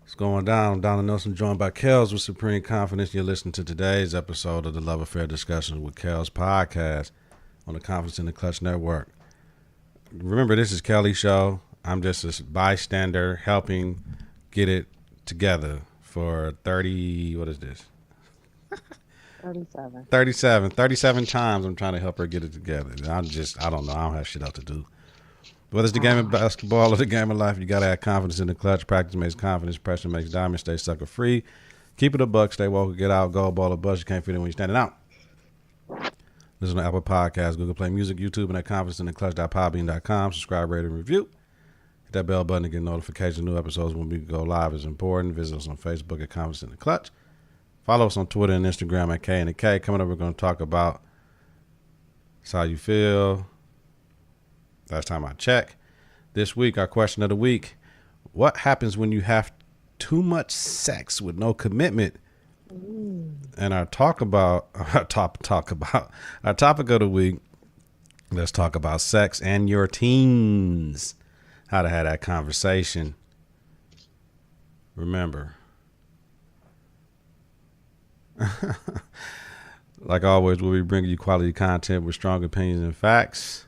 What's going down? I'm Donald Nelson, joined by Kelz with Supreme Confidence. You're listening to today's episode of the Love Affair Discussions with Kelz podcast on the Confidence in the Klutch Network. Remember, this is Kelly's show. I'm just a bystander helping get it together for 30, what is this? 37 times I'm trying to help her get it together. I don't know. I don't have shit else to do. Whether it's the game of basketball or the game of life, you got to have confidence in the clutch. Practice makes confidence. Pressure makes diamonds. Stay sucker free. Keep it a buck. Stay woke. Get out. Gold ball or bust. You can't fit it when you're standing out. Listen to Apple Podcasts, Google Play Music, YouTube, and at confidenceintheclutch.podbean.com. Subscribe, rate, and review. Hit that bell button to get notifications of new episodes when we go live is important. Visit us on Facebook at Confidence in the Klutch. Follow us on Twitter and Instagram at K and the K. Coming up, we're going to talk about how you feel. Last time I checked. This week, our question of the week: what happens when you have too much sex with no commitment? And our topic of the week. Let's talk about sex and your teens. How to have that conversation. Remember, like always, we'll be bringing you quality content with strong opinions and facts.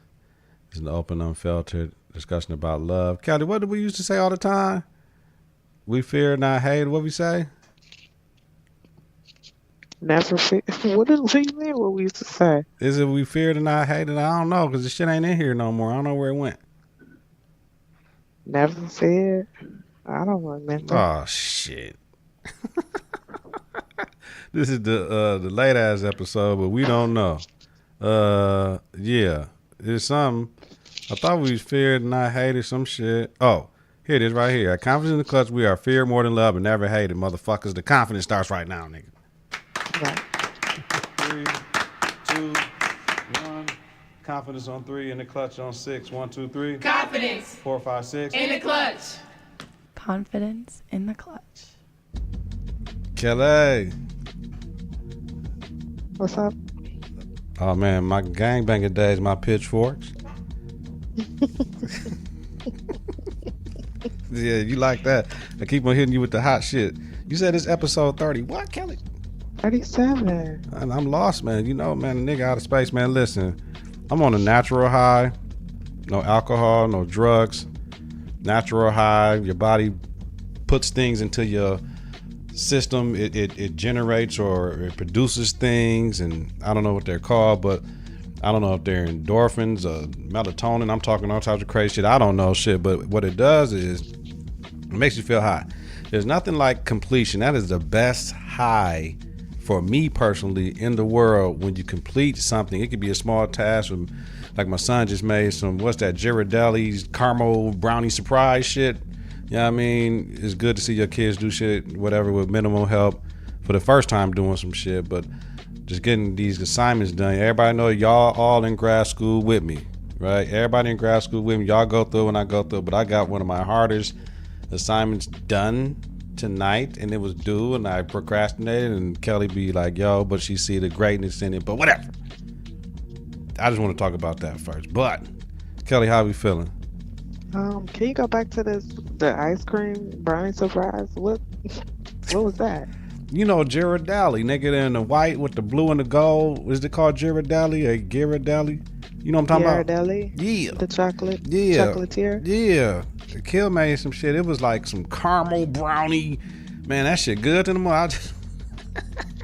It's an open, unfiltered discussion about love. Kelly, what did we used to say all the time? We fear, not hate. What we say? Never fear. What did we mean? What we used to say? Is it we fear to not hate it? I don't know, because the shit ain't in here no more. I don't know where it went. Never fear. I don't remember. Oh shit. This is the late ass episode, but we don't know. Yeah. It's something. I thought we feared and not hated some shit. Oh, here it is right here. At Confidence in the Klutch, we are fear more than love and never hated, motherfuckers. The confidence starts right now, nigga. Right. 3, 2, 1. Confidence on 3 and the Klutch on 6. 1, 2, 3. Confidence 4, 5, 6. in the clutch. Confidence in the Klutch. Kelly. What's up? Oh man, my gangbanger days, my pitchforks. Yeah, you like that. I keep on hitting you with the hot shit. You said it's episode 30. What, Kelly? 37. And I'm lost, man. You know, man, the nigga out of space, man. Listen, I'm on a natural high. No alcohol, no drugs. Natural high. Your body puts things into your system. It generates or it produces things, and I don't know what they're called, but I don't know if they're endorphins or melatonin. I'm talking all types of crazy shit. I don't know shit, but what it does is it makes you feel high. There's nothing like completion. That is the best high for me personally in the world. When you complete something, it could be a small task. Like my son just made some, what's that, Ghirardelli's caramel brownie surprise shit. You know what I mean? It's good to see your kids do shit, whatever, with minimal help for the first time doing some shit, but just getting these assignments done. Everybody know y'all all in grad school with me, right? Everybody in grad school with me. Y'all go through when I go through, but I got one of my hardest assignments done tonight, and it was due, and I procrastinated, and Kelly be like, yo, but she see the greatness in it, but whatever. I just want to talk about that first. But, Kelly, how we feeling? Can you go back to the ice cream brownie surprise? What was that? You know, Ghirardelli, nigga, in the white with the blue and the gold. Is it called Ghirardelli or Ghirardelli? You know what I'm talking Ghirardelli? about? Yeah. The chocolate? Yeah. Chocolatier? Yeah. Kill made some shit. It was like some caramel brownie. Man, that shit good to the more.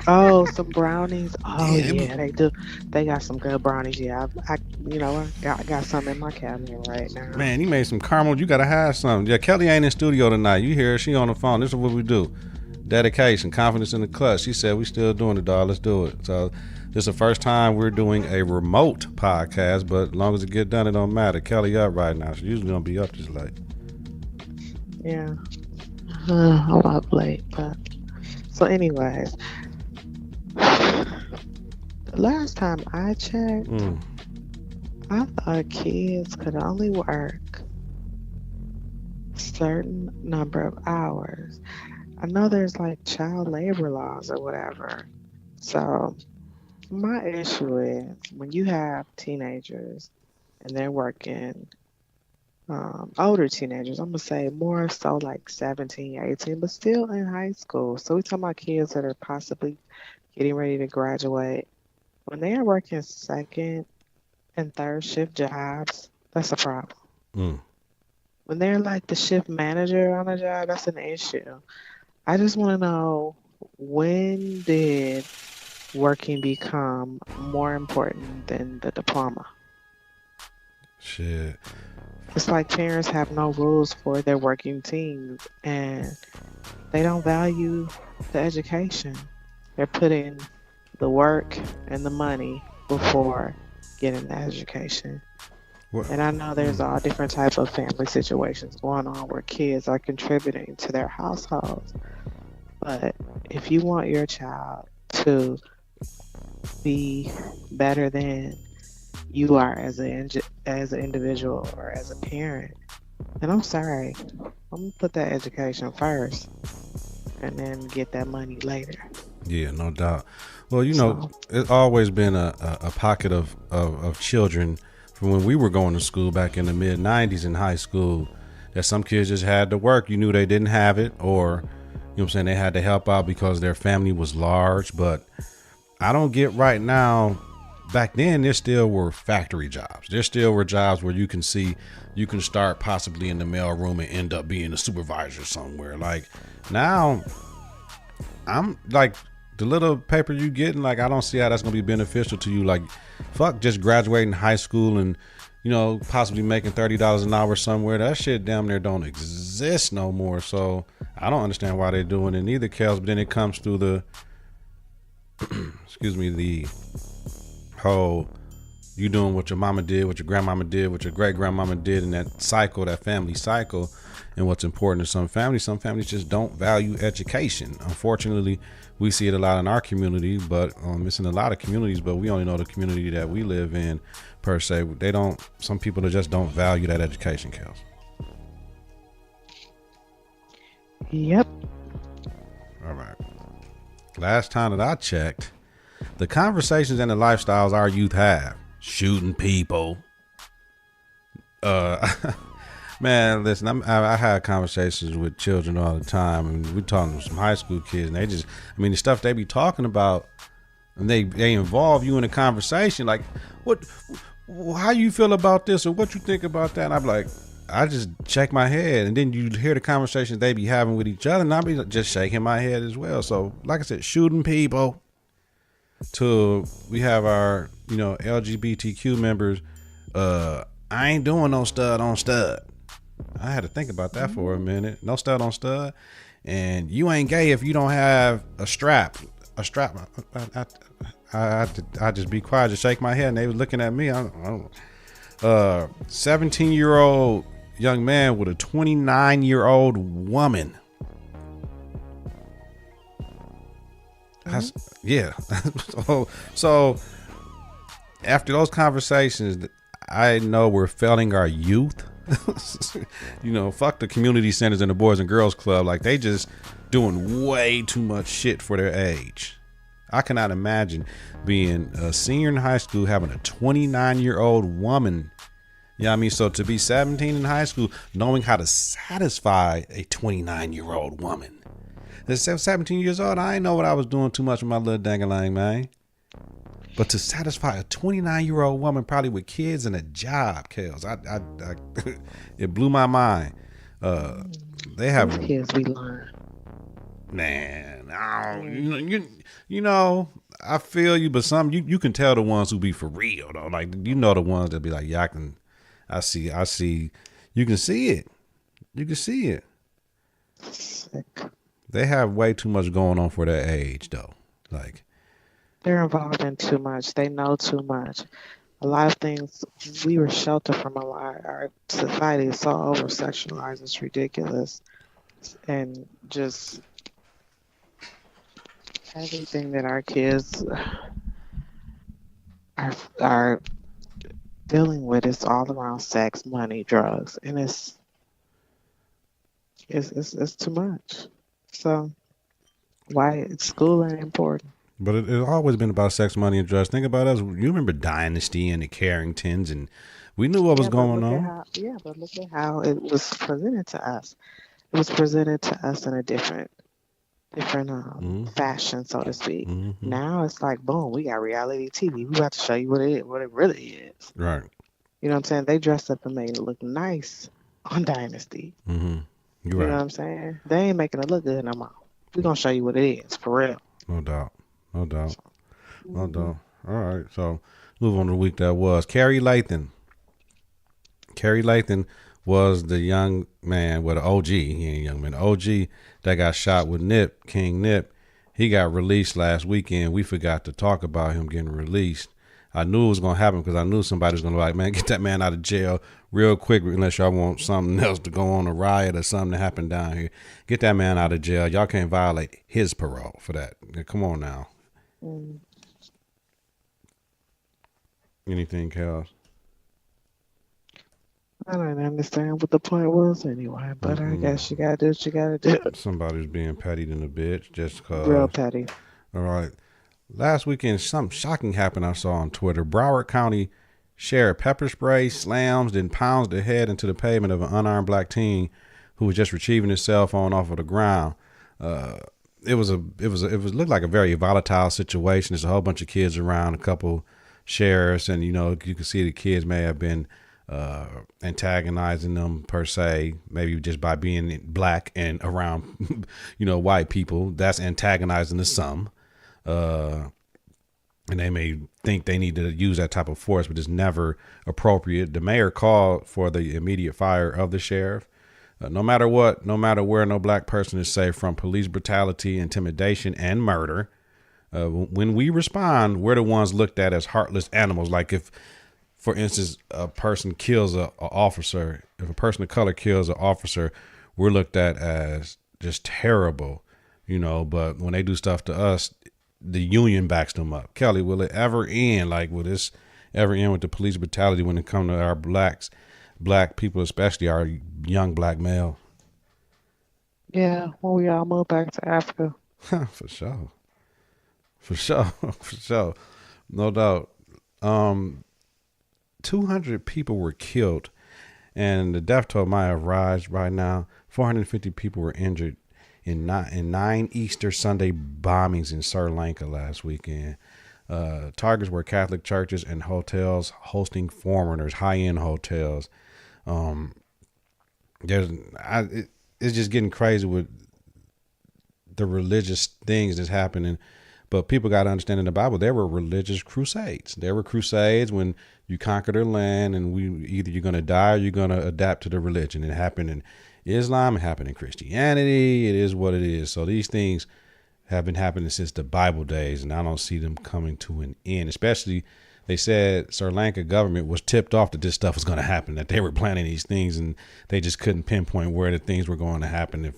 Oh, some brownies. Oh, Yeah, yeah, they do. They got some good brownies. Yeah, I got some in my cabinet right now. Man, you made some caramel. You gotta have some. Yeah, Kelly ain't in studio tonight. You hear her? She on the phone. This is what we do. Dedication, confidence in the clutch. She said we still doing it, dog. Let's do it. So this is the first time we're doing a remote podcast, but as long as it get done, it don't matter. Kelly up right now. She usually don't be up this late. Yeah. I'm up late, but so anyways, the last time I checked, I thought kids could only work a certain number of hours. I know there's like child labor laws or whatever. So my issue is when you have teenagers and they're working older teenagers. I'm gonna say more so like 17, 18, but still in high school. So we talking about kids that are possibly getting ready to graduate. When they are working second and third shift jobs, that's a problem. Mm. When they're like the shift manager on a job, that's an issue. I just want to know, when did working become more important than the diploma? Shit. It's like parents have no rules for their working teams and they don't value the education. They're putting the work and the money before getting the education. What? And I know there's all different type of family situations going on where kids are contributing to their households. But if you want your child to be better than you are as an individual or as a parent, then I'm sorry, I'm gonna put that education first and then get that money later. Yeah, no doubt. Well, So it's always been a pocket of children from when we were going to school back in the mid 90s in high school that some kids just had to work. You knew they didn't have it, or, you know what I'm saying, they had to help out because their family was large. But I don't get right now. Back then, there still were factory jobs. There still were jobs where you can start possibly in the mailroom and end up being a supervisor somewhere. Like now, I'm like, the little paper you getting, like, I don't see how that's gonna be beneficial to you. Like, fuck just graduating high school and, possibly making $30 an hour somewhere. That shit damn near don't exist no more. So I don't understand why they're doing it neither, Kelz. But then it comes through the excuse me, the whole, you doing what your mama did, what your grandmama did, what your great grandmama did, in that cycle, that family cycle. And what's important to some families just don't value education. Unfortunately, we see it a lot in our community, but it's in a lot of communities, but we only know the community that we live in per se. Some people that just don't value that education, Kelz. yep. All right. Last time that I checked, the conversations and the lifestyles our youth have, shooting people. Man, listen, I had conversations with children all the time, and we talking to some high school kids, and the stuff they be talking about, and they involve you in a conversation, like, how you feel about this, or what you think about that, and I'm like, I just shake my head, and then you hear the conversations they be having with each other, and I be just shaking my head as well. So, like I said, shooting people, to we have our, LGBTQ members, I ain't doing no stud on stud. I had to think about that for a minute. No stud on stud. And you ain't gay if you don't have a strap. I just be quiet, just shake my head, and they was looking at me. 17-year-old young man with a 29-year-old woman. Yeah. so after those conversations, I know we're failing our youth. Fuck the community centers and the Boys and Girls Club. Like, they just doing way too much shit for their age. I cannot imagine being a senior in high school having a 29-year-old woman. You know what I mean? So to be 17 in high school, knowing how to satisfy a 29-year-old woman. At 17 years old, I didn't know what I was doing too much with my little dangalang, man. But to satisfy a 29-year-old woman, probably with kids and a job, Kelz, I it blew my mind. They have Those kids be lying. Man, I feel you, but some you can tell the ones who be for real though. Like, the ones that be like, yeah, I see. You can see it. You can see it. Sick. They have way too much going on for their age though. Like, They're involved in too much. They know too much. A lot of things we were sheltered from. A lot. Our society is so over sexualized. It's ridiculous, and just everything that our kids are dealing with is all around sex, money, drugs, and it's too much. So why school ain't important? But it's always been about sex, money, and drugs. Think about us. You remember Dynasty and the Carringtons, and we knew what was going on. But look at how it was presented to us. It was presented to us in a different fashion, so to speak. Mm-hmm. Now it's like, boom, we got reality TV. We about to show you what it really is. Right. You know what I'm saying? They dressed up and made it look nice on Dynasty. Mm-hmm. You know what I'm saying? They ain't making it look good no more. We're going to show you what it is, for real. No doubt. All right. So, move on to the week that was. Carrie Lathan was the young man, well, the OG, he ain't a young man, the OG that got shot with Nip, King Nip. He got released last weekend. We forgot to talk about him getting released. I knew it was going to happen because I knew somebody was going to be like, man, get that man out of jail real quick unless y'all want something else to go on, a riot or something to happen down here. Get that man out of jail. Y'all can't violate his parole for that. Come on now. Anything, Kelz? I don't understand what the point was anyway, but I guess you got to do what you got to do. Somebody's being petty than a bitch just because. Real petty. All right. Last weekend, something shocking happened I saw on Twitter. Broward County Sheriff pepper spray, slams, then pounds the head into the pavement of an unarmed black teen who was just retrieving his cell phone off of the ground. It looked like a very volatile situation. There's a whole bunch of kids around, a couple sheriffs, and you can see the kids may have been antagonizing them per se, maybe just by being black and around white people. That's antagonizing to some. And they may think they need to use that type of force, but it's never appropriate. The mayor called for the immediate fire of the sheriff. No matter what, no matter where, no black person is safe from police brutality, intimidation, and murder. When we respond, we're the ones looked at as heartless animals. Like if, for instance, a person kills an officer, if a person of color kills an officer, we're looked at as just terrible, but when they do stuff to us, the union backs them up. Kelly, will it ever end? Like, will this ever end with the police brutality when it comes to our black people, especially our young black male? Yeah, when we all move back to Africa. For sure. No doubt. 200 people were killed, and the death toll might have risen right now. 450 people were injured in 9 Easter Sunday bombings in Sri Lanka last weekend. Targets were Catholic churches and hotels hosting foreigners, high-end hotels. It's just getting crazy with the religious things that's happening. But people got to understand in the Bible, there were religious crusades. There were crusades when you conquered a land, and either you're going to die or you're going to adapt to the religion. It happened in Islam, it happened in Christianity. It is what it is. So these things have been happening since the Bible days, and I don't see them coming to an end. Especially, they said Sri Lanka government was tipped off that this stuff was going to happen, that they were planning these things, and they just couldn't pinpoint where the things were going to happen. If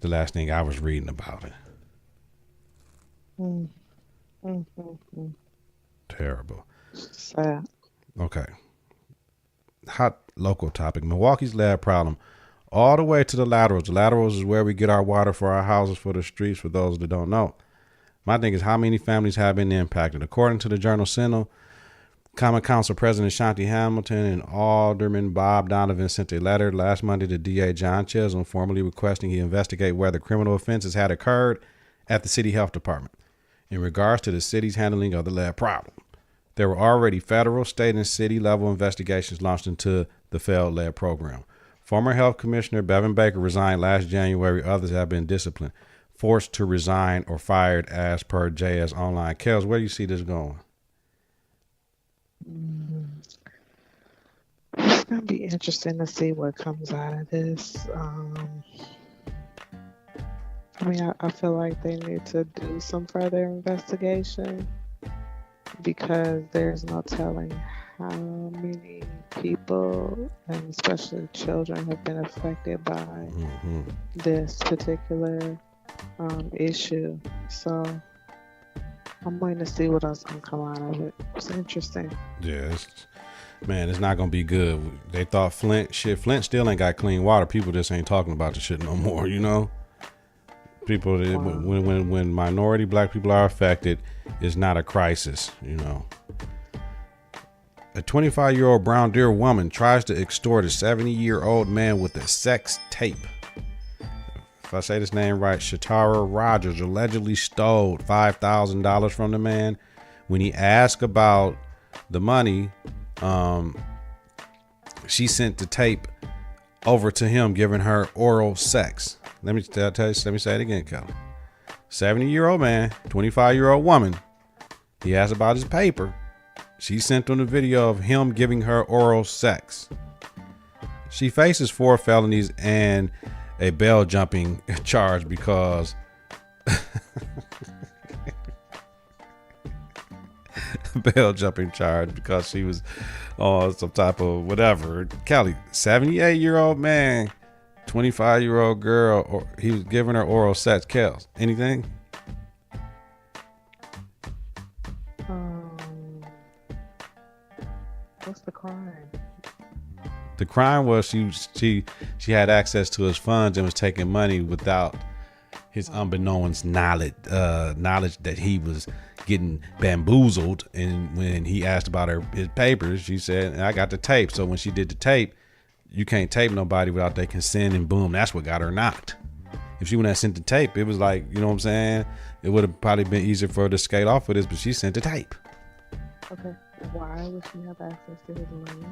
the last thing I was reading about it. Terrible. Sad. Okay. Hot local topic. Milwaukee's lead problem. All the way to the laterals. The laterals is where we get our water for our houses, for the streets, for those that don't know. My thing is, how many families have been impacted? According to the Journal Sentinel, Common Council President Shanti Hamilton and Alderman Bob Donovan sent a letter last Monday to DA John Chisholm, formally requesting he investigate whether criminal offenses had occurred at the city health department in regards to the city's handling of the lead problem. There were already federal, state, and city level investigations launched into the failed lead program. Former Health Commissioner Bevan Baker resigned last January. Others have been disciplined, forced to resign, or fired, as per JS Online. Kelz, where do you see this going? It's going to be interesting to see what comes out of this. I feel like they need to do some further investigation because there's no telling how many people, and especially children, have been affected by this particular issue. So I'm waiting to see what else can come out of it. It's interesting. Yeah, it's not gonna be good. They thought Flint still ain't got clean water. People just ain't talking about the shit no more, People, when minority black people are affected, it's not a crisis, you know. A 25-year-old brown deer woman tries to extort a 70-year-old man with a sex tape. If I say this name right, Shatara Rogers allegedly stole $5,000 from the man. When he asked about the money, she sent the tape over to him, giving her oral sex. Let me say it again, Kelly. 70-year-old man, 25-year-old woman. He asked about his paper. She sent him a video of him giving her oral sex. She faces 4 felonies and a bail jumping charge because she was on some type of whatever. Kelly, 78-year-old man, 25-year-old girl, or he was giving her oral sex. Kelz, anything? What's the crime? The crime was she had access to his funds and was taking money without his unbeknownst knowledge that he was getting bamboozled. And when he asked about his papers, she said, I got the tape. So when she did the tape, you can't tape nobody without their consent, and boom, that's what got her knocked. If she wouldn't have sent the tape, it was like, you know what I'm saying? It would have probably been easier for her to skate off of this, but she sent the tape. Okay. Why would she have access to his money?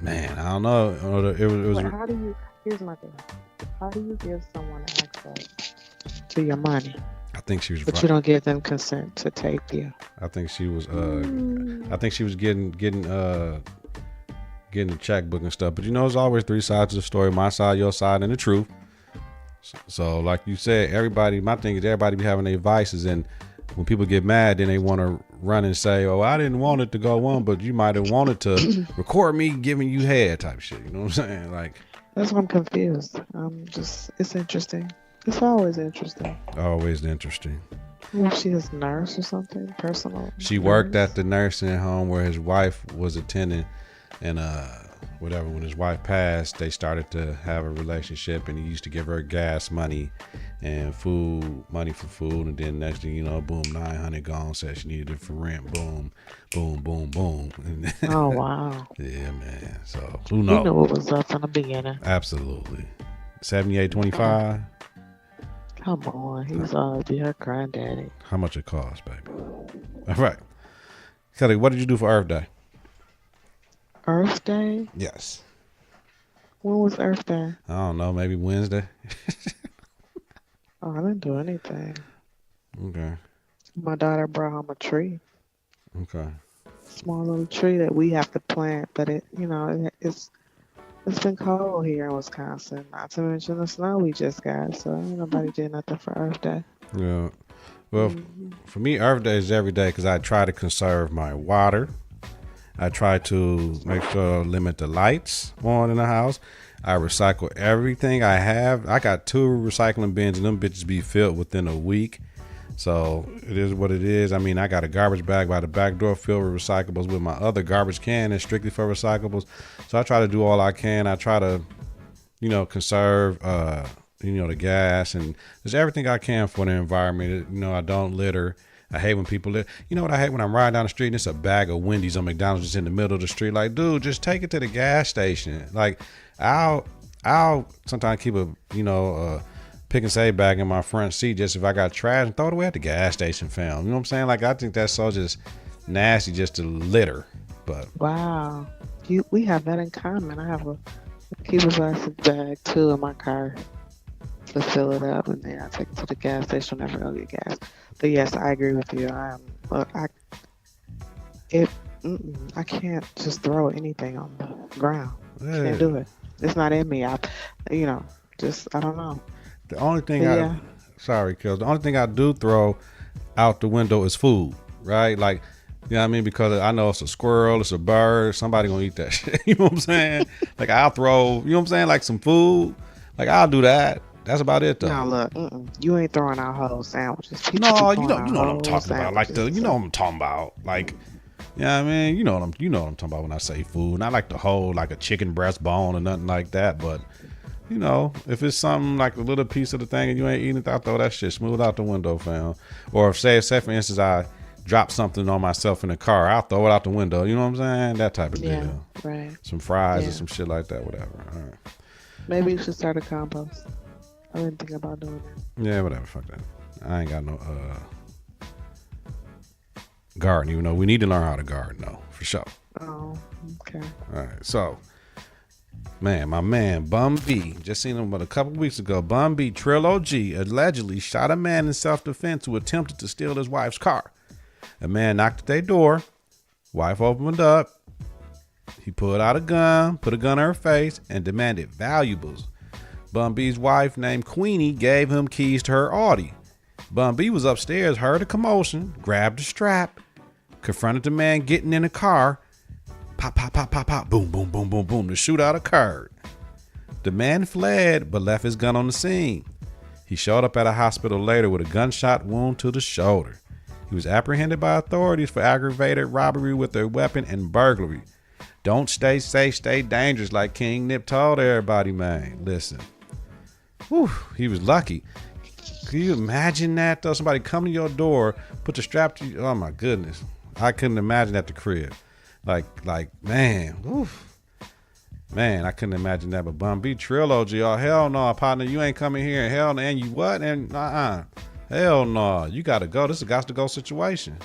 Man, I don't know. Here's my thing. How do you give someone access to your money? I think she was. But you don't give them consent to tape you. I think she was. I think she was getting the checkbook and stuff. But you know, there's always 3 sides to the story: my side, your side, and the truth. So, like you said, my thing is everybody be having their vices, and when people get mad, then they want to run and say, "Oh, I didn't want it to go on, but you might have wanted to record me giving you head," type shit. You know what I'm saying? Like, that's why I'm confused. It's interesting. It's always interesting. Always interesting. Well, she is a nurse or something, personal. She worked at the nursing home where his wife was attending, and when his wife passed, they started to have a relationship, and he used to give her gas money and money for food, and then next thing you know, boom, 900 gone, said she needed it for rent, boom, boom, boom, boom. Oh, wow. Yeah, man. So who knows? You knew what was up from the beginning. Absolutely. 7825. Come on, he's be her granddaddy. How much it cost, baby? All right, Kelly, what did you do for Earth Day? Earth Day? Yes. When was Earth Day? I don't know, maybe Wednesday. Oh, I didn't do anything. Okay. My daughter brought home a tree. Okay. Small little tree that we have to plant, but it's been cold here in Wisconsin. Not to mention the snow we just got, so ain't nobody did nothing for Earth Day. Yeah. Well, for me, Earth Day is every day because I try to conserve my water. I try to make sure I limit the lights on in the house. I recycle everything I have. I got 2 recycling bins, and them bitches be filled within a week. So it is what it is. I mean, I got a garbage bag by the back door filled with recyclables, with my other garbage can that's strictly for recyclables. So I try to do all I can. I try to, conserve, the gas and just everything I can for the environment. I don't litter. I hate when people litter. You know what I hate? When I'm riding down the street and it's a bag of Wendy's or McDonald's just in the middle of the street. Like, dude, just take it to the gas station. Like, I'll sometimes keep a pick and save bag in my front seat just if I got trash and throw it away at the gas station, fam. You know what I'm saying? Like, I think that's so just nasty just to litter. But wow, we have that in common. I have a keep a plastic bag too in my car to fill it up, and then I take it to the gas station whenever I go get gas. But yes, I agree with you. I can't just throw anything on the ground. Yeah. Can't do it. It's not in me. I don't know. The only thing sorry, Kelz. The only thing I do throw out the window is food, right? Like, you know what I mean? Because I know it's a squirrel, it's a bird, somebody gonna eat that shit. You know what I'm saying? Like, I'll throw, you know what I'm saying? Like some food. Like, I'll do that. That's about it, though. No, look, you ain't throwing out whole sandwiches. No, you know what I'm talking about. Like you know what I'm talking about. Like, yeah, I mean, you know what I'm talking about when I say food. Not like the whole, like a chicken breast bone or nothing like that, but you know, if it's something like a little piece of the thing and you ain't eating it, I'll throw that shit smooth out the window, fam. Or if say for instance I drop something on myself in the car, I'll throw it out the window. You know what I'm saying? That type of deal. Right. Some fries Yeah. or some shit like that, whatever. All right. Maybe you should start a compost. I didn't think about doing that. Yeah, whatever. Fuck that. I ain't got no garden, even though we need to learn how to garden though, for sure. Oh, okay. All right. So, man, my man Bum B, just seen him about a couple weeks ago. Bum B, Trill OG, allegedly shot a man in self-defense who attempted to steal his wife's car. A man knocked at their door. Wife opened up. He pulled out a gun, put a gun in her face, and demanded valuables. Bum B's wife, named Queenie, gave him keys to her Audi. Bum B was upstairs, heard a commotion, grabbed a strap, confronted the man getting in the car. Pop, pop, pop, pop, pop, boom, boom, boom, boom, boom. The shootout occurred. The man fled, but left his gun on the scene. He showed up at a hospital later with a gunshot wound to the shoulder. He was apprehended by authorities for aggravated robbery with a weapon and burglary. Don't stay safe, stay dangerous, like King Nip told everybody, man. Listen. Whew, he was lucky. Can you imagine that, though? Somebody come to your door, put the strap to you. Oh, my goodness. I couldn't imagine at the crib. Like, man. Oof. Man, I couldn't imagine that. But Bum B, Trill OG, oh, hell no, partner. You ain't coming here. Hell no. And you what? And hell no. You got to go. This is a got-to-go situation.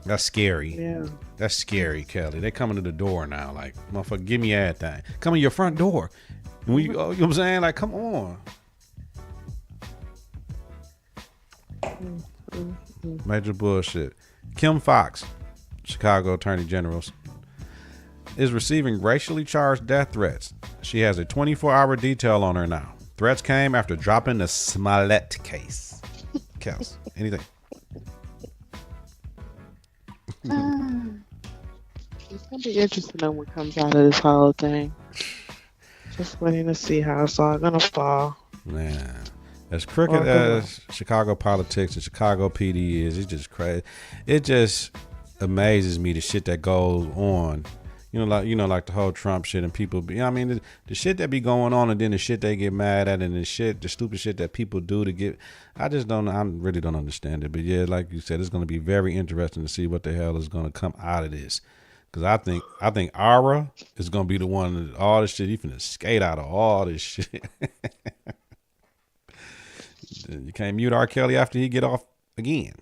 That's scary. Yeah. That's scary, Kelly. They coming to the door now. Like, motherfucker, give me everything. Come in your front door. And we, you know what I'm saying? Like, come on. Major bullshit. Kim Fox, Chicago Attorney General, is receiving racially charged death threats. She has a 24-hour detail on her now. Threats came after dropping the Smollett case. Kelz, anything? It's gonna be interesting on what comes out of this whole thing. Just waiting to see how it's all gonna fall. Man, as crooked as Chicago politics and Chicago PD is, it's just crazy. It just amazes me the shit that goes on. Like the whole Trump shit and people. The shit that be going on, and then the shit they get mad at, and the stupid shit that people do to get. I really don't understand it. But yeah, like you said, it's going to be very interesting to see what the hell is going to come out of this. Because I think Ara is going to be the one that all this shit. He finna skate out of all this shit. You can't mute R. Kelly after he get off again.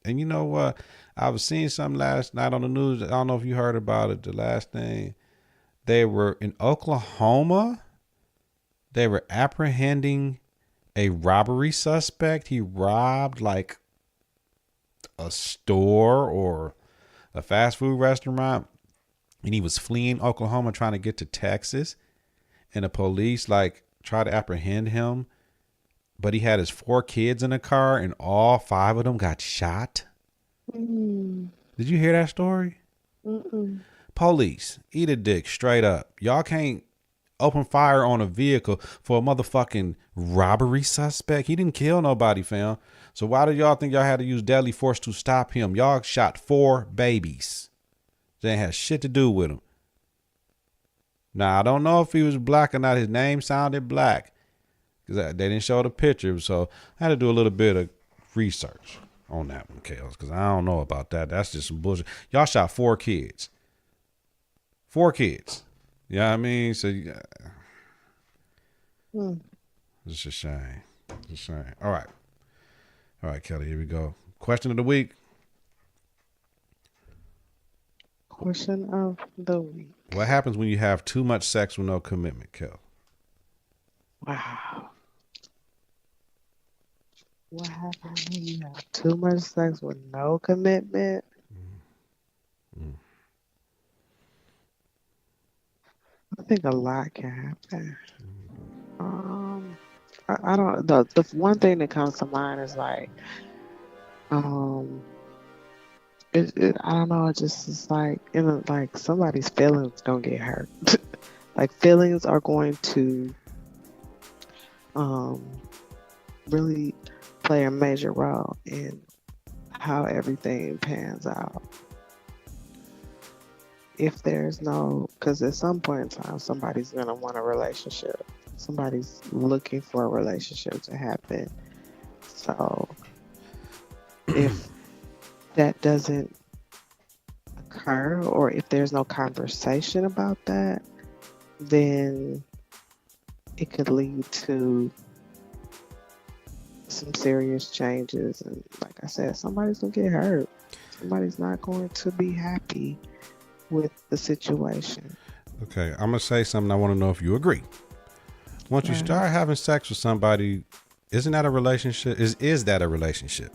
And you know what? I was seeing something last night on the news. I don't know if you heard about it. The last thing, they were in Oklahoma. They were apprehending a robbery suspect. He robbed like a store or a fast food restaurant, and he was fleeing Oklahoma trying to get to Texas. And the police tried to apprehend him, but he had his 4 kids in the car, and all 5 of them got shot. Did you hear that story? Police, eat a dick straight up. Y'all can't open fire on a vehicle for a motherfucking robbery suspect. He didn't kill nobody, fam. So why did y'all think y'all had to use deadly force to stop him? Y'all shot 4 babies. They ain't had shit to do with him. Now, I don't know if he was black or not. His name sounded black because they didn't show the picture. So I had to do a little bit of research on that one, Kelz, because I don't know about that. That's just some bullshit. Y'all shot 4 kids. 4 kids. You know what I mean? So it's a shame. It's a shame. All right, Kelly, here we go. Question of the week. Question of the week. What happens when you have too much sex with no commitment, Kelz? Wow. What happens when you have too much sex with no commitment? I think a lot can happen. I don't. The one thing that comes to mind is I don't know. It just is like somebody's feelings gonna get hurt. Like feelings are going to really play a major role in how everything pans out. if there's no, because at some point in time, somebody's going to want a relationship. Somebody's looking for a relationship to happen. So if that doesn't occur, or if there's no conversation about that, then it could lead to some serious changes. And like I said, somebody's going to get hurt. Somebody's not going to be happy with the situation. Okay, I'm gonna say something. I want to know if you agree. Once you start having sex with somebody, isn't that a relationship? Is that a relationship?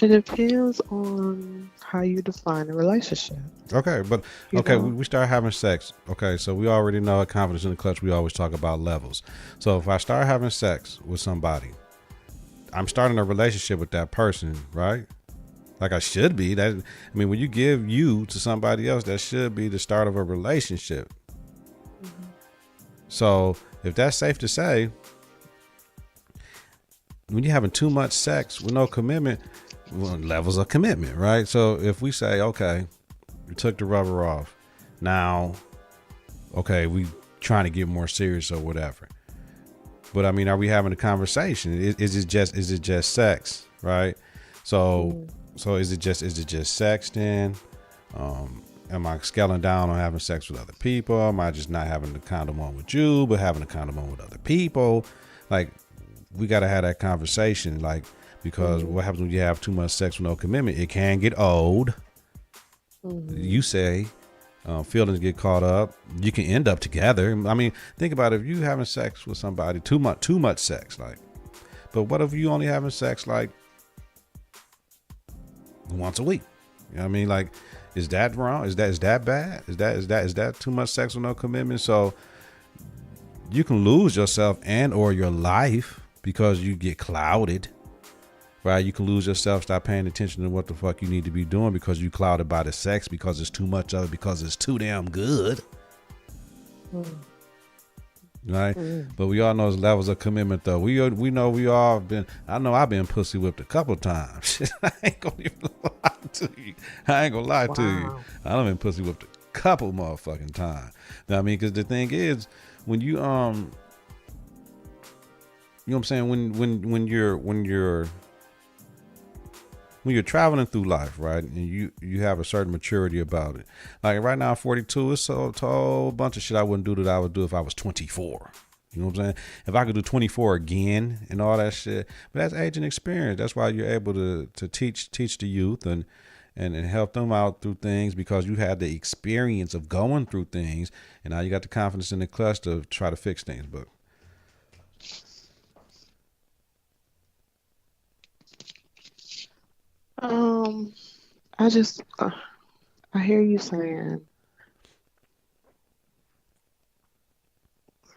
It depends on how you define a relationship. Okay, but okay, we start having sex. Okay, so we already know at Confidence in the Clutch, we always talk about levels. So if I start having sex with somebody, I'm starting a relationship with that person, right? Like I should be. When you give you to somebody else, that should be the start of a relationship. Mm-hmm. So if that's safe to say, when you're having too much sex with no commitment, well, levels of commitment, right? So if we say, okay, we took the rubber off, now, okay, we trying to get more serious or whatever. But I mean, are we having a conversation? Is it just sex, right? So is it just sex then? Am I scaling down on having sex with other people? Am I just not having the condom on with you, but having a condom on with other people? Like, we got to have that conversation, like, because what happens when you have too much sex with no commitment? It can get old. You say, feelings get caught up. You can end up together. I mean, think about it. If you having sex with somebody, too much sex, like, but what if you only having sex like once a week? You know what I mean? Like, is that wrong? Is that bad? Is that too much sex with no commitment? So you can lose yourself and or your life because you get clouded, right? You can lose yourself, stop paying attention to what the fuck you need to be doing because you clouded by the sex, because it's too much of it, because it's too damn good. Right? But we all know there's levels of commitment though. We know we all been, I know I've been pussy whipped a couple times. I ain't gonna even lie to you. I done been pussy whipped a couple motherfucking times. Now, I mean, because the thing is, when you you know what I'm saying, when you're traveling through life, right, and you have a certain maturity about it. Like right now, I'm 42. It's a whole bunch of shit I wouldn't do that I would do if I was 24. You know what I'm saying? If I could do 24 again and all that shit, but that's age and experience. That's why you're able to teach the youth and help them out through things, because you had the experience of going through things, and now you got the confidence in the clutch to try to fix things. But I hear you saying,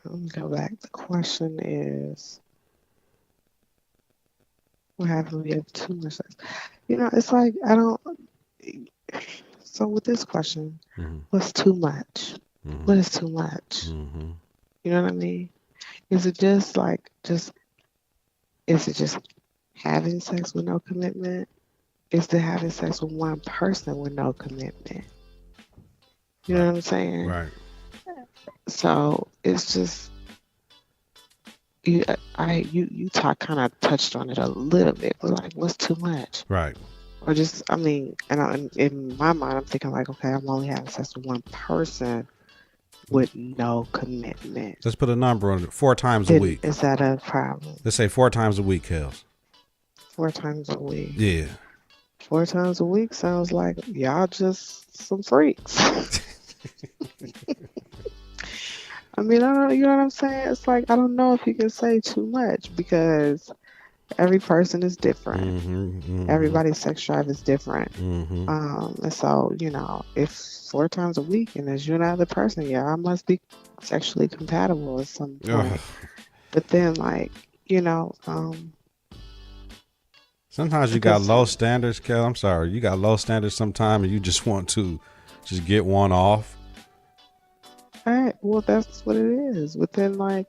let me go back. The question is, what happens when you have too much sex? You know, it's like, so with this question, what's too much? What is too much? You know what I mean? Is it just having sex with no commitment? Is to having sex with one person with no commitment? You know what I'm saying? right. So it's just, you kind of touched on it a little bit, but like, what's too much? Right. Or just, I mean, in my mind, I'm thinking like, okay, I'm only having sex with one person with no commitment. Let's put a number on it. 4 times a week. Is that a problem? Let's say 4 times a week, Kelz. 4 times a week. Yeah. 4 times a week sounds like y'all just some freaks. I mean, I don't, you know what I'm saying? It's like, I don't know if you can say too much, because every person is different. Everybody's sex drive is different. And so, you know, if 4 times a week and there's you and another person, yeah, I must be sexually compatible at some point. But then, like, you know, sometimes you got low standards, Kel. I'm sorry. You got low standards sometimes, and you just want to just get one off. All right. Well, that's what it is. But then, like,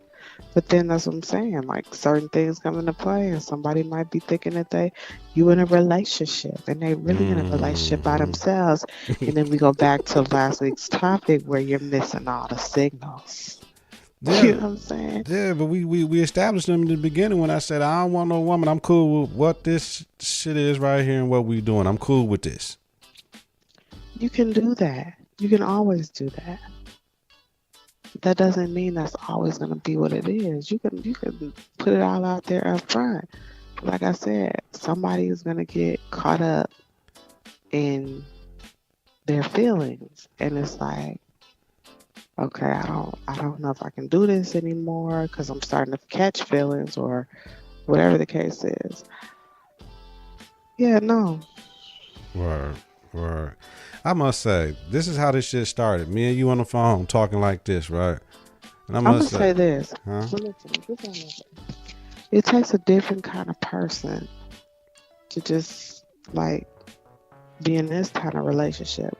But then that's what I'm saying. Like certain things come into play, and somebody might be thinking that you in a relationship, and they really in a relationship by Mm-hmm. themselves. And then we go back to last week's topic where you're missing all the signals. You Yeah. know what I'm saying? Yeah, but we established them in the beginning when I said I don't want no woman. I'm cool with what this shit is right here and what we doing. I'm cool with this. You can do that. You can always do that. That doesn't mean that's always going to be what it is. You can put it all out there up front. Like I said, somebody is going to get caught up in their feelings, and it's like, okay, I don't know if I can do this anymore because I'm starting to catch feelings or whatever the case is. Yeah, no. Word. I must say, this is how this shit started. Me and you on the phone talking like this, right? And I'm gonna say this. Huh? It takes a different kind of person to just like be in this kind of relationship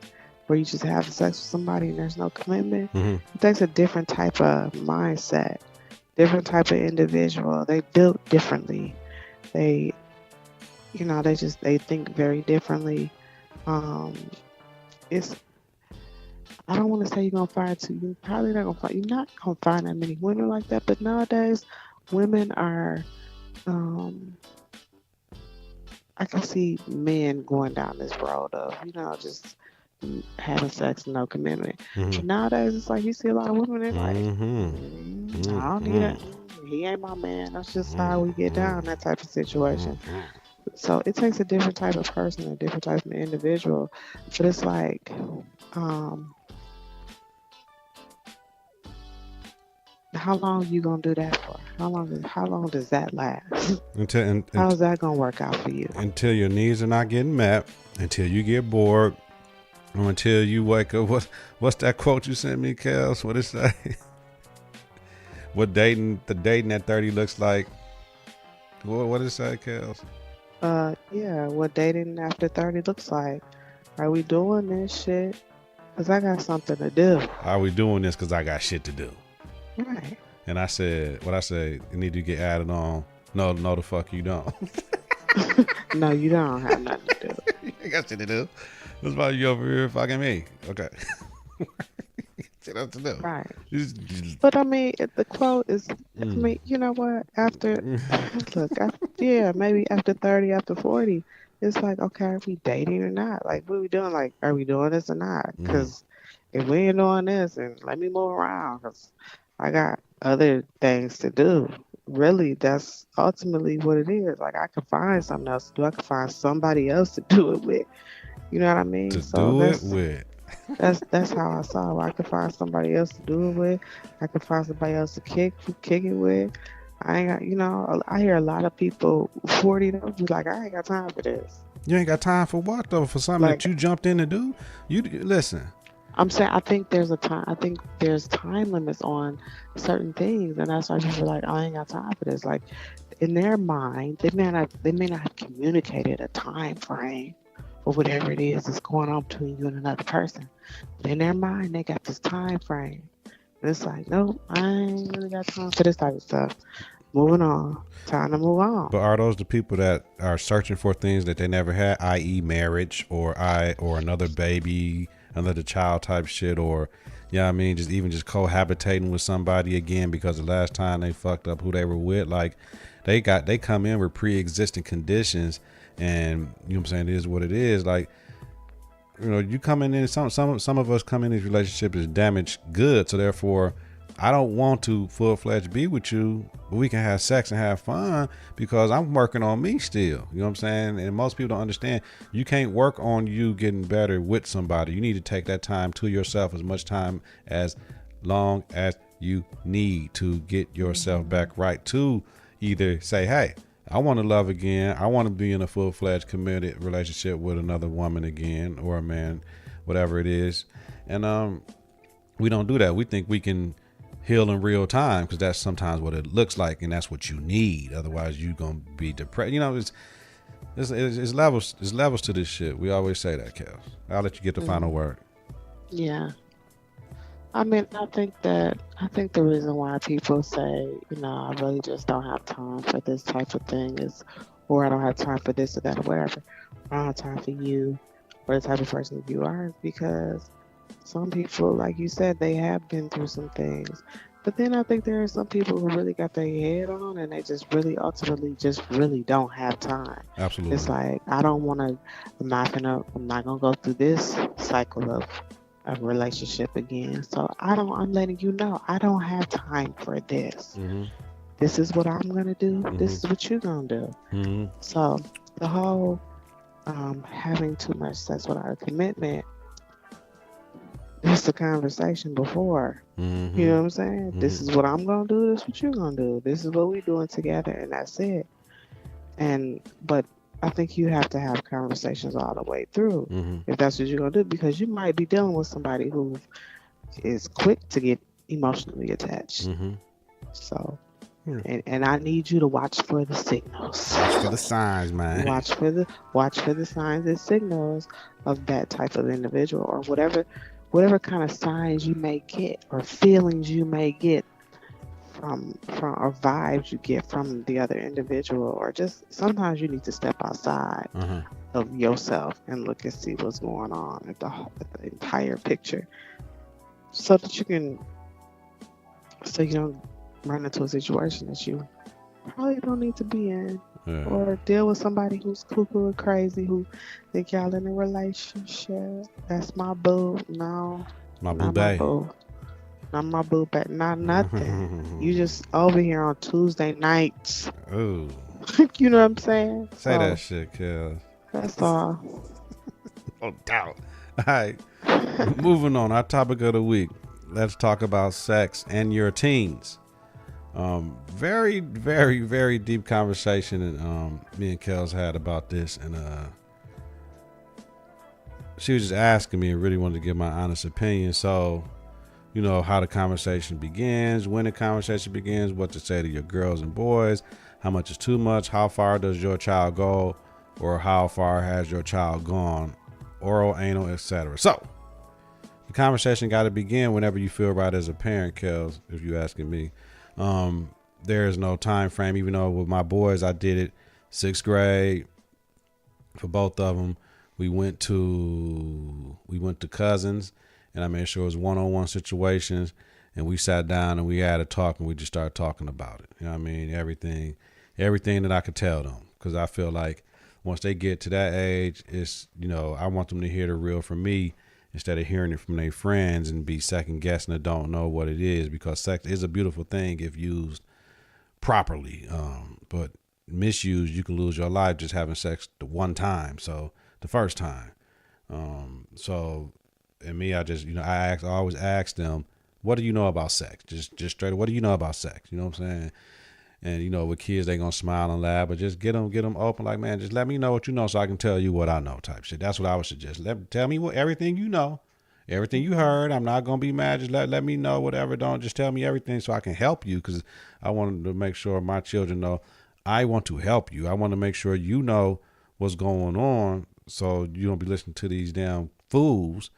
where you just have sex with somebody and there's no commitment. Mm-hmm. It takes a different type of mindset, different type of individual. They built differently. They think very differently. I don't want to say you're gonna find you're probably not gonna find, you're not gonna find that many women like that, but nowadays women are, I can see men going down this road of, just having sex and no commitment. Mm-hmm. But nowadays it's like you see a lot of women, they're like, I don't need it. He ain't my man. That's just how we get down, that type of situation. So it takes a different type of person, a different type of individual. But it's like, how long you gonna do that for? How long does that last? How's that gonna work out for you? Until your needs are not getting met, until you get bored, or until you wake up. What's that quote you sent me, Kelz? What it say? What dating at 30 looks like? What did it say, Kelz? Yeah, what dating after 30 looks like. Are we doing this shit? Because I got something to do. Are we doing this because I got shit to do? Right. And I said, you need to get added on. No, the fuck you don't. No, you don't have nothing to do. You ain't got shit to do. That's why you over here fucking me. Okay. Shit else to do. Right. But I mean, the quote is, I mean, you know what? Maybe after 30, after 40, it's like, okay, are we dating or not? Like, what are we doing? Like, are we doing this or not? Because if we ain't doing this, then let me move around because I got other things to do. Really, that's ultimately what it is. Like, I can find something else to do. I can find somebody else to do it with. You know what I mean? That's how I saw it. I could find somebody else to do it with. I could find somebody else to kick it with. I ain't got, I hear a lot of people 40 they'll be like, I ain't got time for this. You ain't got time for what though? For something that you jumped in to do? You listen. I'm saying I think there's time limits on certain things, and that's why people are like, I ain't got time for this. Like in their mind, they may not have communicated a time frame or whatever it is that's going on between you and another person. But in their mind, they got this time frame. And it's like, no, I ain't really got time for this type of stuff. Moving on. Time to move on. But are those the people that are searching for things that they never had, i.e. marriage or another baby, another child type shit, or I mean, just cohabitating with somebody again because the last time they fucked up who they were with, like they come in with pre-existing conditions, and you know what I'm saying, it is what it is. Like, you coming in, some of us come in these relationships as damaged goods, so therefore I don't want to full-fledged be with you, but we can have sex and have fun because I'm working on me still. You know what I'm saying? And most people don't understand, you can't work on you getting better with somebody. You need to take that time to yourself, as much time as long as you need to get yourself back right, to either say, hey, I want to love again. I want to be in a full-fledged committed relationship with another woman again, or a man, whatever it is. And we don't do that. We think we can heal in real time because that's sometimes what it looks like, and that's what you need. Otherwise, you're gonna be depressed. It's levels. There's levels to this shit. We always say that, Kelz. I'll let you get the final word. Yeah. I mean, I think the reason why people say, you know, I really just don't have time for this type of thing is, or I don't have time for this or that or whatever. I don't have time for you or the type of person you are is because some people, like you said, they have been through some things. But then I think there are some people who really got their head on and they just really ultimately just really don't have time. It's Absolutely. like I don't wanna I'm not gonna go through this cycle of a relationship again. So I'm letting you know I don't have time for this. Mm-hmm. This is what I'm gonna do. Mm-hmm. This is what you're gonna do. Mm-hmm. So the whole having too much sex without a commitment, it's a conversation before. You Mm-hmm. know what I'm saying? This is what I'm gonna do, this is what you're gonna do. This is what we're doing together and that's it. But I think you have to have conversations all the way through Mm-hmm. if that's what you're gonna do because you might be dealing with somebody who is quick to get emotionally attached. Mm-hmm. So, Yeah. and I need you to watch for the signals. Watch for the signs, man. Watch for the signs and signals of that type of individual or whatever kind of signs you may get or feelings you may get from or vibes you get from the other individual or just sometimes you need to step outside Uh-huh. of yourself and look and see what's going on at the entire picture so that you don't run into a situation that you probably don't need to be in Yeah. or deal with somebody who's cuckoo or crazy who think y'all in a relationship. That's my boo. No, My boo not my bae. boo. Not my boo, but not nothing. You just over here on Tuesday nights. Ooh. You know what I'm saying? Say So, that shit, Kelz. that's all. No doubt. All right. Moving on. Our topic of the week. Let's talk about sex and your teens. Very, very, very deep conversation and me and Kelz had about this, and she was just asking me and really wanted to give my honest opinion. So, you know, how the conversation begins, when the conversation begins, what to say to your girls and boys, how much is too much, how far does your child go, or how far has your child gone, oral, anal, etc. So, the conversation got to begin whenever you feel right as a parent, Kelz, if you're asking me. There is no time frame, even though with my boys, I did it 6th grade for both of them. We went to cousins, and I made sure it was one-on-one situations, and we sat down and we had a talk and we just started talking about it. You know what I mean? Everything that I could tell them, because I feel like once they get to that age, it's, you know, I want them to hear the real from me instead of hearing it from their friends and be second guessing or don't know what it is, because sex is a beautiful thing if used properly. But misused, you can lose your life just having sex the one time. So the first time. So and me, I just, you know, I always ask them, what do you know about sex? Just straight up, what do you know about sex? You know what I'm saying? And, you know, with kids, they gonna smile and laugh, but just get them open. Like, man, just let me know what you know so I can tell you what I know, type shit. That's what I would suggest. Tell me everything you know, everything you heard. I'm not gonna be mad. Just let me know whatever. Don't just tell me everything so I can help you, because I wanted to make sure my children know I want to help you. I want to make sure you know what's going on, so you don't be listening to these damn fools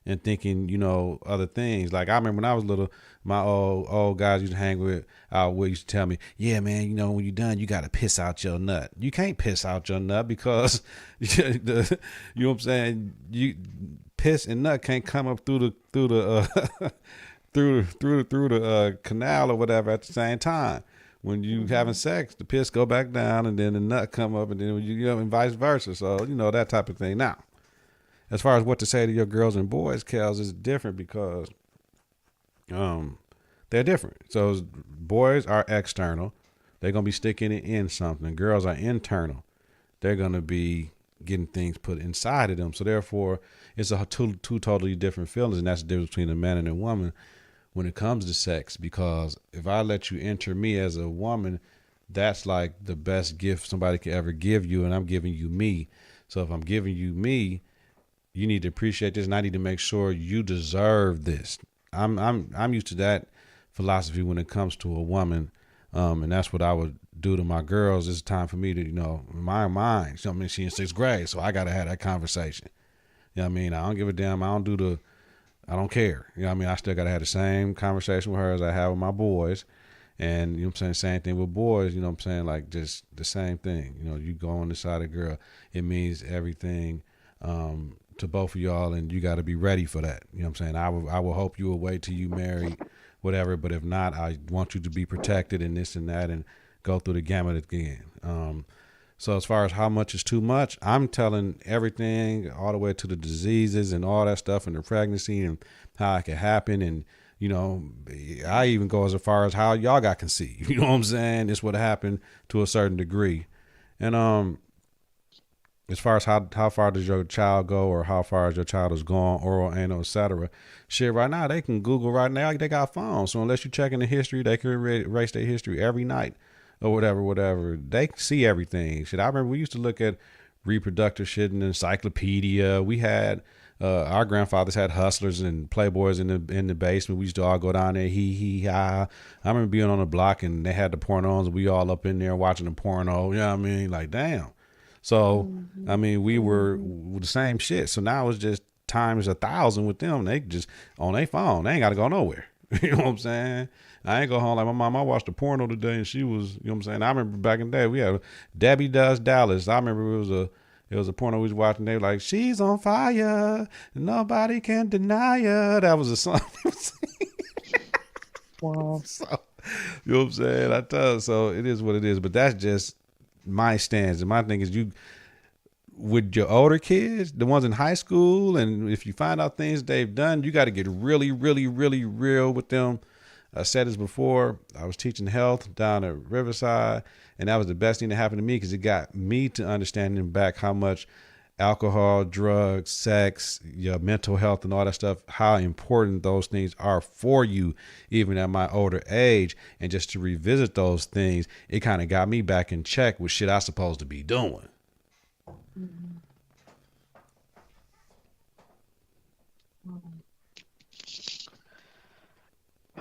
and thinking, you know, other things. Like, I remember when I was little, my old guys used to hang with, used to tell me, yeah, man, you know, when you're done, you got to piss out your nut. You can't piss out your nut because, you know what I'm saying? You piss and nut can't come up through the through the canal or whatever at the same time. When you having sex, the piss go back down and then the nut come up, and then you know, and vice versa. So, you know, that type of thing. Now, as far as what to say to your girls and boys, Kelz, is different because they're different. So boys are external. They're going to be sticking it in something. Girls are internal. They're going to be getting things put inside of them. So therefore, it's a two totally different feelings, and that's the difference between a man and a woman when it comes to sex. Because if I let you enter me as a woman, that's like the best gift somebody could ever give you, and I'm giving you me. So if I'm giving you me, you need to appreciate this, and I need to make sure you deserve this. I'm used to that philosophy when it comes to a woman, and that's what I would do to my girls. It's time for me to, you know, my mind. You know what I mean? She in 6th grade, so I gotta have that conversation. You know what I mean? I don't give a damn. I I don't care. You know what I mean? I still got to have the same conversation with her as I have with my boys. And, you know what I'm saying, same thing with boys, you know what I'm saying, like just the same thing. You know, you go on the side of girl, it means everything to both of y'all, and you got to be ready for that. You know what I'm saying? I will hope you will wait till you marry, whatever, but if not, I want you to be protected and this and that and go through the gamut again. So as far as how much is too much, I'm telling everything all the way to the diseases and all that stuff and the pregnancy and how it can happen. And, you know, I even go as far as how y'all got conceived. You know what I'm saying? This would happen to a certain degree. And as far as how far does your child go or how far is your child is gone, oral, anal, etc. Shit, right now, they can Google right now. They got phones. So unless you're checking the history, they can erase their history every night or whatever. They can see everything. Shit, I remember we used to look at reproductive shit in the encyclopedia. We had our grandfathers had hustlers and playboys in the basement. We used to all go down there, hee ha. I remember being on the block and they had the pornos and we all up in there watching the porno. You know what I mean? Like, damn. So, I mean, we were the same shit. So now it's just times 1,000 with them. They just on their phone. They ain't got to go nowhere. You know what I'm saying? I ain't go home like my mom. I watched a porno today and she was, you know what I'm saying? I remember back in the day, we had Debbie Does Dallas. I remember it was a porno we was watching. They were like, she's on fire. Nobody can deny her. That was a song. Wow. So, you know what I'm saying? I tell you, so it is what it is. But that's just my stance. And my thing is, you with your older kids, the ones in high school, and if you find out things they've done, you got to get really, really, really real with them. I said this before. I was teaching health down at Riverside, and that was the best thing that happened to me because it got me to understanding back how much alcohol, drugs, sex, your mental health and all that stuff, how important those things are for you, even at my older age. And just to revisit those things, it kind of got me back in check with shit I supposed to be doing.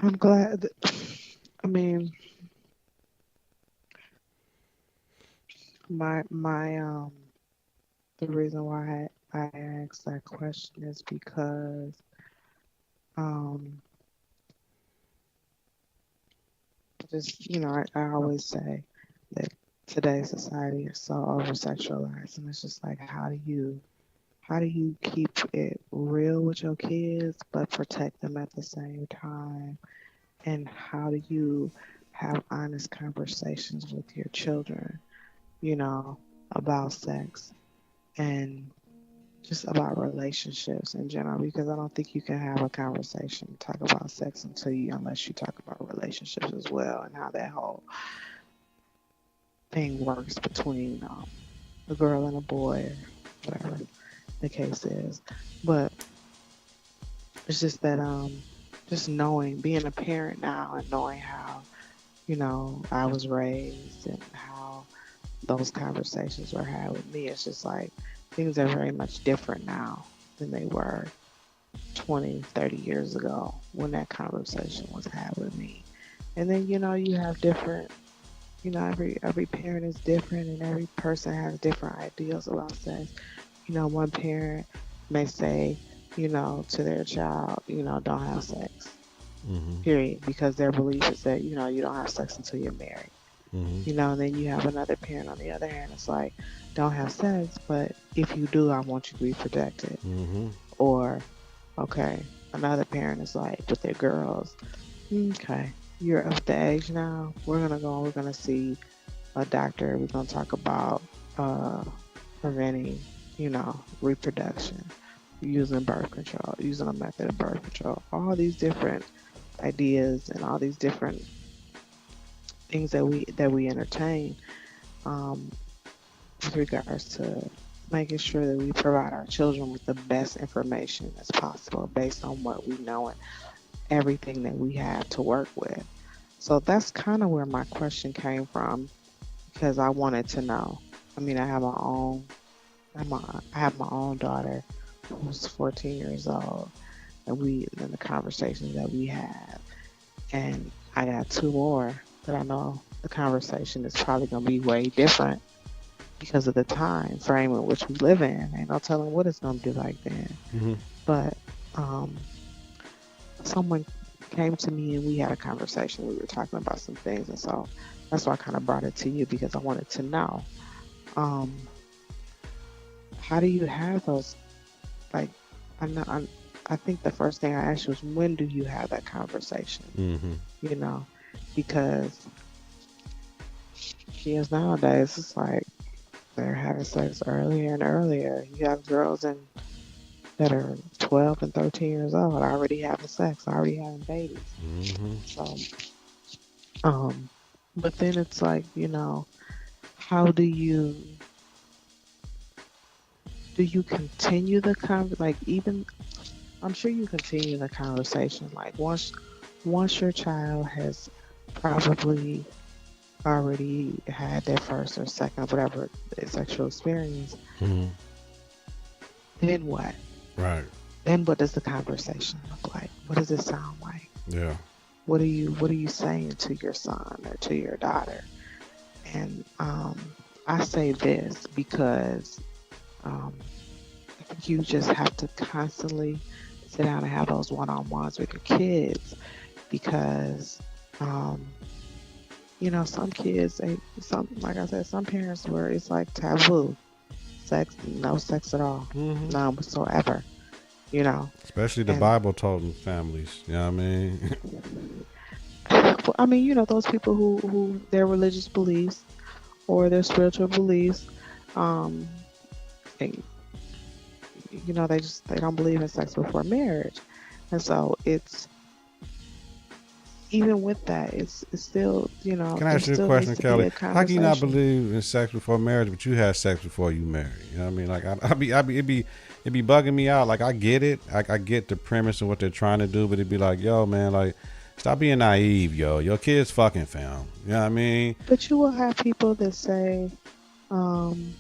I'm glad. I mean, my the reason why I asked that question is because just I always say that today's society is so over sexualized, and it's just like how do you keep it real with your kids but protect them at the same time, and how do you have honest conversations with your children about sex and just about relationships in general, because I don't think you can have a conversation, talk about sex unless you talk about relationships as well and how that whole thing works between a girl and a boy, or whatever the case is. But it's just that just being a parent now and knowing how I was raised and how those conversations were had with me, it's just like things are very much different now than they were 20, 30 years ago when that conversation was had with me. And then, you have different, every parent is different and every person has different ideals about sex. One parent may say, to their child, don't have sex, period, because their belief is that, you don't have sex until you're married. And then you have another parent on the other hand, it's like, don't have sex, but if you do, I want you to be protected. Or, okay, another parent is like, with their girls, okay, you're of the age now, we're gonna see a doctor, we're gonna talk about preventing, reproduction, using birth control, using a method of birth control, all these different ideas and all these different things that we entertain with regards to making sure that we provide our children with the best information as possible based on what we know and everything that we have to work with. So that's kind of where my question came from, because I wanted to know. I mean, I have my own daughter who's 14 years old, and the conversations that we have, and I got two more that I know the conversation is probably going to be way different because of the time frame in which we live in. Ain't no telling what it's going to be like then. But someone came to me and we had a conversation. We were talking about some things, and so that's why I kind of brought it to you because I wanted to know, um, how do you have those? Like, I know, I think the first thing I asked you was when do you have that conversation? Mm-hmm. You know, because kids nowadays, it's like they're having sex earlier and earlier. You have girls that are 12 and 13 years old already having sex, already having babies. Mm-hmm. So, but then it's like, how do you continue the like even I'm sure you continue the conversation like once your child has probably already had their first or second whatever sexual experience, Mm-hmm. then what? Right. Then what does the conversation look like? What does it sound like? Yeah. What are you saying to your son or to your daughter? And I say this because I think you just have to constantly sit down and have those one-on-ones with your kids because some kids, like I said, some parents where it's like taboo, sex, no sex at all, Mm-hmm. none whatsoever, you know. Especially the And Bible toting families. You know what I mean? well, I mean, those people who their religious beliefs or their spiritual beliefs, um, they, they don't believe in sex before marriage, and so it's even with that, it's still, Can I there ask you a still needs question, to be Kelly? a How can you not conversation. believe in sex before marriage, but you had sex before you married? You know what I mean? Like, it'd be bugging me out. Like, I get it. I get the premise of what they're trying to do, but it'd be like, yo, man, like, stop being naive, yo. Your kids fucking found. You know what I mean? But you will have people that say, um,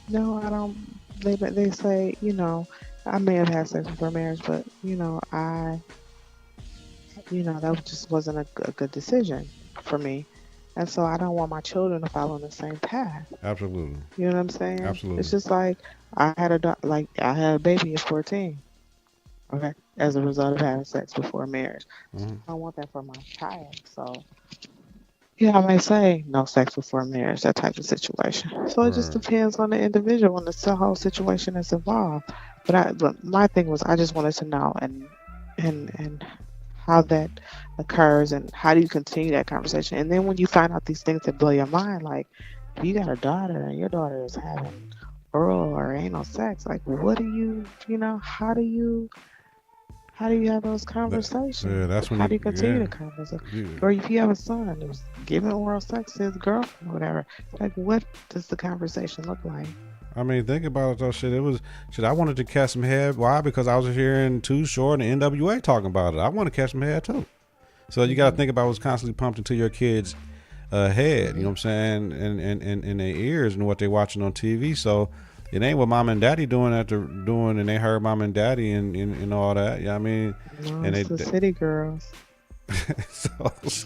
no, I don't. They say, I may have had sex before marriage, but that just wasn't a good decision for me, and so I don't want my children to follow in the same path. Absolutely. You know what I'm saying? It's Absolutely. just like I had a baby at 14. Okay, as a result of having sex before marriage. So Mm-hmm. I don't want that for my child. So yeah, I may say no sex before marriage, that type of situation. So it just Right. depends on the individual and the whole situation that's involved. But my thing was I just wanted to know and how that occurs and how do you continue that conversation. And then when you find out these things that blow your mind, like if you got a daughter and your daughter is having oral or anal sex, like what do how do you have those Yeah, conversations? that's when How do you, you continue yeah. the conversation? Yeah. Or if you have a son who's giving oral sex to his girlfriend or whatever, like what does the conversation look like? I mean, think about it though. Shit, it was shit. I wanted to catch some head. Why? Because I was hearing Too Short and NWA talking about it. I want to catch some head too. So you got to Hmm. think about what's constantly pumped into your kids' head. You know Hmm. what I'm saying? And in their ears and what they're watching on TV. So it ain't what mom and daddy doing and they heard mom and daddy and all that. You know what I mean? No, And it's the city girls. so It's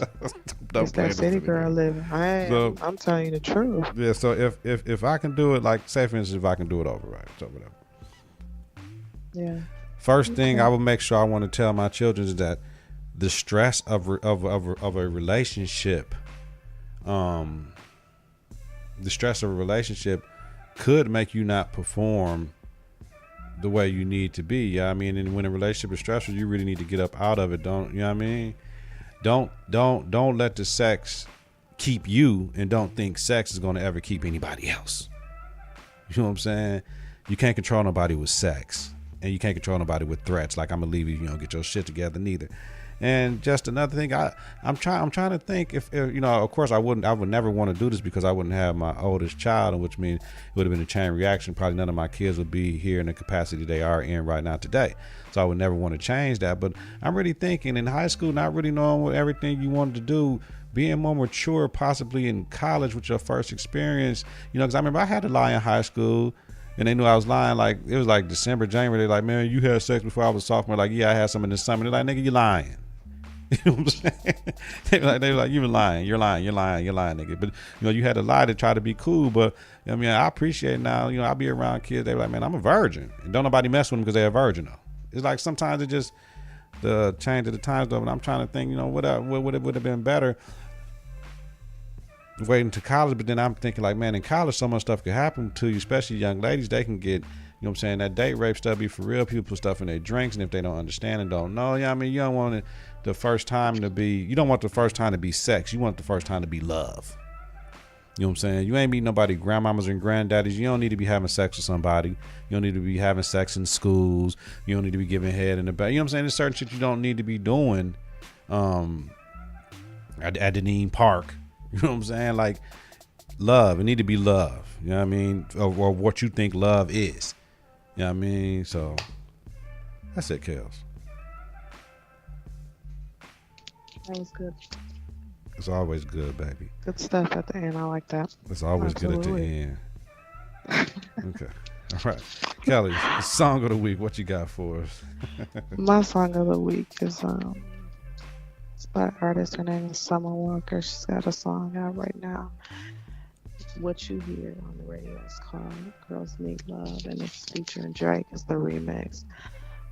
don't play that the city city girl girl. living. So I'm telling you the truth. yeah. So if I can do it, like say for instance, if I can do it over right, so whatever. Yeah. First thing I Okay. would make sure I want to tell my children is that the stress of a relationship, um, the stress of a relationship could make you not perform the way you need to be. Yeah, I mean, and when a relationship is stressful, you really need to get up out of it. Don't you know what I mean? Don't let the sex keep you, and don't think sex is going to ever keep anybody else. You know what I'm saying? You can't control nobody with sex, and you can't control nobody with threats. Like I'm gonna leave you, get your shit together. Neither. And just another thing, I'm trying to think if of course I would never want to do this because I wouldn't have my oldest child, and which means it would have been a chain reaction. Probably none of my kids would be here in the capacity they are in right now today. So I would never want to change that. But I'm really thinking in high school, not really knowing what everything you wanted to do, being more mature, possibly in college with your first experience, because I remember I had to lie in high school and they knew I was lying. Like it was like December, January. They're like, man, you had sex before I was a sophomore. Like, yeah, I had some in the summer. They're like, nigga, you lying. You know what I'm saying? They were like, you were lying. You're lying, nigga. But you had to lie to try to be cool. But I mean, I appreciate it now. I'll be around kids. They were like, man, I'm a virgin, and don't nobody mess with them because they're a virgin though. It's like sometimes it just the change of the times though. But I'm trying to think, you know, what would have been better waiting to college. But then I'm thinking like, man, in college so much stuff could happen to you, especially young ladies. They can get, you know what I'm saying, that date rape stuff be for real. People put stuff in their drinks, and if they don't understand and don't know, I mean, you don't want it the first time to be, you don't want the first time to be sex. You want the first time to be love. You know what I'm saying? You ain't meeting nobody grandmamas and granddaddies. You don't need to be having sex with somebody. You don't need to be having sex in schools. You don't need to be giving head in the back. You know what I'm saying? There's certain shit you don't need to be doing at Deneen Park. You know what I'm saying? Like, love. It need to be love. You know what I mean? Or what you think love is. You know what I mean? So, that's it, Kelz. That was good. It's always good, baby. Good stuff at the end. I like that. It's always Absolutely. good at the end. Okay. All right. Kelly, song of the week. What you got for us? My song of the week is it's by an artist. Her name is Summer Walker. She's got a song out right now. What You Hear on the radio is called Girls Need Love, and it's featuring Drake as the remix.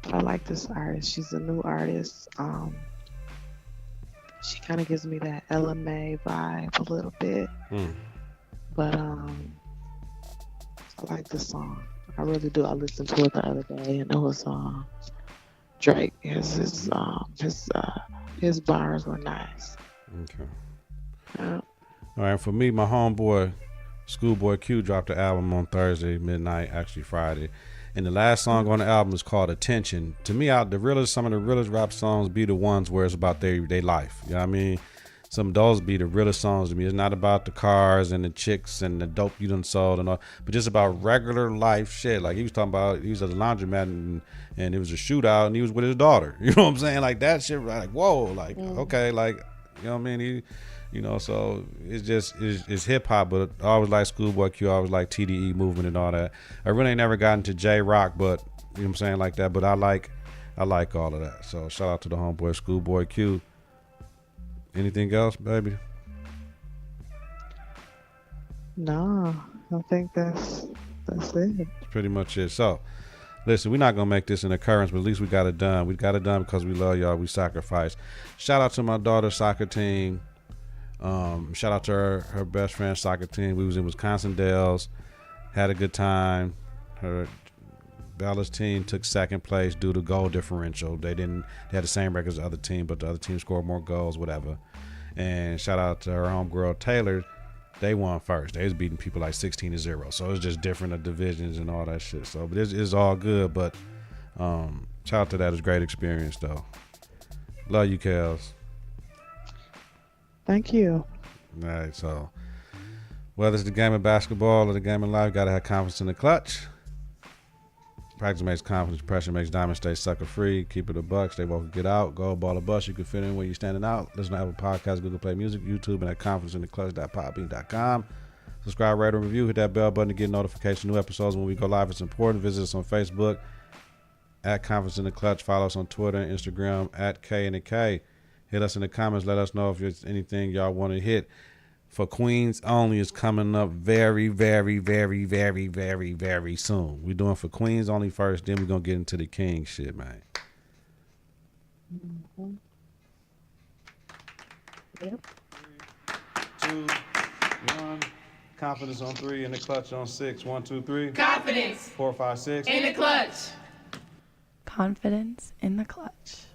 But I like this artist. She's a new artist. She kind of gives me that LMA vibe a little bit. But I like this song. I really do. I listened to it the other day, and it was Drake. His bars were nice. Okay. Yeah. All right. For me, my homeboy, Schoolboy Q, dropped the album on Thursday midnight, actually Friday. And the last song on the album is called Attention. To me, some of the realest rap songs be the ones where it's about their life. You know what I mean? Some of those be the realest songs to me. It's not about the cars and the chicks and the dope you done sold and all, but just about regular life shit. Like he was talking about, he was at the laundromat and it was a shootout and he was with his daughter. You know what I'm saying? Like that shit, like, whoa, like, okay, like, you know what I mean? You know, so it's hip hop, but I always like Schoolboy Q, I always like TDE movement and all that. I really ain't never gotten to J Rock, but you know what I'm saying, like that. But I like all of that. So shout out to the homeboy Schoolboy Q. Anything else, baby? No, I think that's it. That's pretty much it. So listen, we're not gonna make this an occurrence, but at least we got it done. We got it done because we love y'all. We sacrifice. Shout out to my daughter's soccer team. Shout out to her best friend's soccer team. We was in Wisconsin Dells, had a good time. Her Bella's team took second place due to goal differential. They had the same record as the other team, but the other team scored more goals, whatever. And shout out to her homegirl Taylor. They won first. They was beating people like 16-0. So it's just different divisions and all that shit. So, but it's all good. But shout out to that. It's a great experience though. Love you, Kelz. Thank you. All right, so whether it's the game of basketball or the game of life, you gotta have confidence in the clutch. Practice makes confidence, pressure makes diamond, stay sucker free, keep it a buck, stay woke, get out, go ball a bus, you can fit in where you're standing out. Listen to Apple Podcasts, Google Play Music, YouTube, and at confidenceintheclutch.podbean.com. Subscribe, rate, and review, hit that bell button to get notification new episodes when we go live. It's important. Visit us on Facebook at Confidence in the Clutch. Follow us on Twitter and Instagram at K and the K. Hit us in the comments. Let us know if there's anything y'all want to hit. For Queens Only is coming up very, very, very, very, very, very soon. We're doing For Queens Only first, then we're going to get into the King shit, man. Mm-hmm. Yep. 3, 2, 1. Confidence on 3, in the clutch on 6. 1, 2, 3. Confidence 4, 5, 6. in the clutch. Confidence in the clutch.